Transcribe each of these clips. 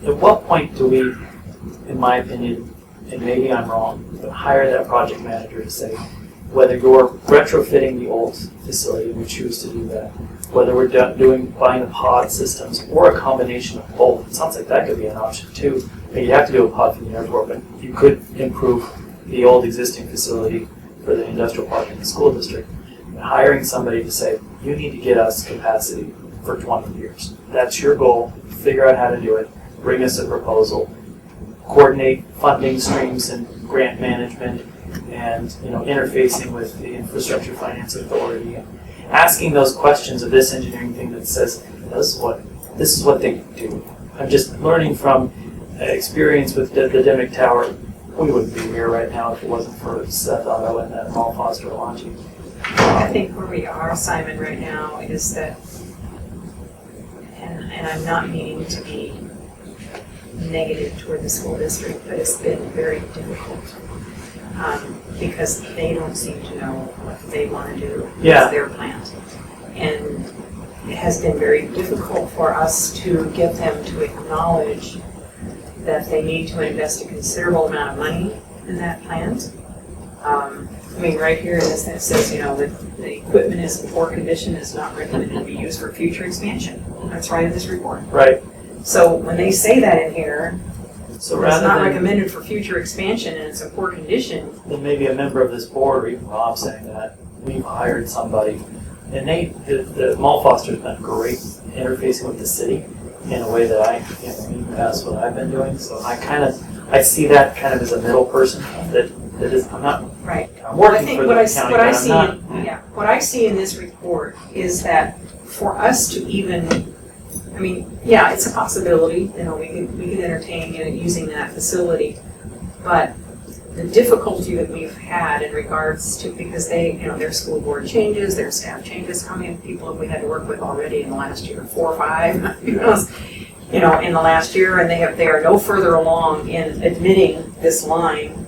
at what point do we, in my opinion, and maybe I'm wrong, but hire that project manager to say, whether you're retrofitting the old facility, and we choose to do that, whether we're buying the pod systems or a combination of both. It sounds like that could be an option too. You have to do a pod for the airport, but you could improve the old existing facility for the industrial park in the school district. And hiring somebody to say, you need to get us capacity for 20 years. That's your goal. Figure out how to do it. Bring us a proposal. Coordinate funding streams and grant management, and interfacing with the Infrastructure Finance Authority, and asking those questions of this engineering thing that says, this is what they do. I'm just learning from experience with the Dimick Tower. We wouldn't be here right now if it wasn't for Seth Otto and Paul Foster launching. I think where we are, Simon, right now is that, and I'm not meaning to be negative toward the school district, but it's been very difficult because they don't seem to know what they want to do with their plant. And it has been very difficult for us to get them to acknowledge that they need to invest a considerable amount of money in that plant. Right here in this, it says, that the equipment is in poor condition, is not recommended to be used for future expansion. That's right in this report. Right. So when they say that in here, so it's not recommended for future expansion and it's in poor condition. Then maybe a member of this board, or even Rob, saying that we've hired somebody, and the Mall Foster's been great interfacing with the city in a way that that's what I've been doing. So I see that kind of as a middle person that is, I'm not right. I'm working for the county, what I see in this report is that for us to even, it's a possibility, we could entertain using that facility, but the difficulty that we've had in regards to, because their school board changes, their staff changes, how many people have we had to work with already in the last year? 4 or 5, in the last year, and they are no further along in admitting this line.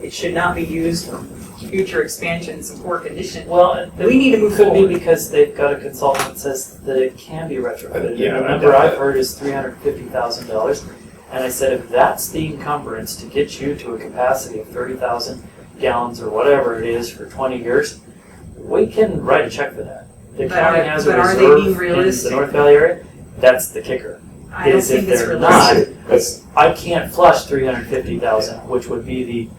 It should not be used for future expansions in poor condition. Well, we need to move could forward. be because they've got a consultant that says that it can be retrofitted. Yeah, the number I've heard is $350,000. And I said, if that's the encumbrance to get you to a capacity of 30,000 gallons or whatever it is for 20 years, we can write a check for that. The county has a reserve in the North Valley area. That's the kicker. I don't think it's realistic. I can't flush 350,000, which would be the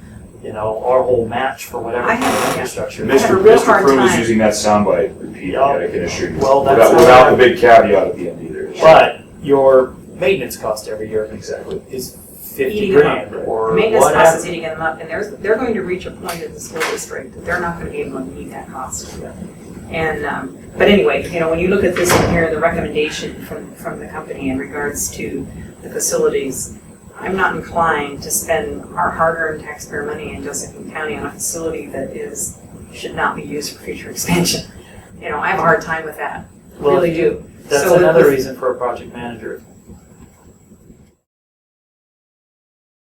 our whole match for whatever infrastructure. Mr. Crew was using that soundbite repeatedly, I can assure you. Well, that's without the big caveat at the end either. But your maintenance cost every year is 50 grand or maintenance whatever. cost is eating them up, and they're going to reach a point in the school district that they're not going to be able to meet that cost. And but anyway, when you look at this in here, the recommendation from the company in regards to the facilities, I'm not inclined to spend our hard-earned taxpayer money in Josephine County on a facility that should not be used for future expansion. I have a hard time with that. Well, really do. That's another reason for a project manager.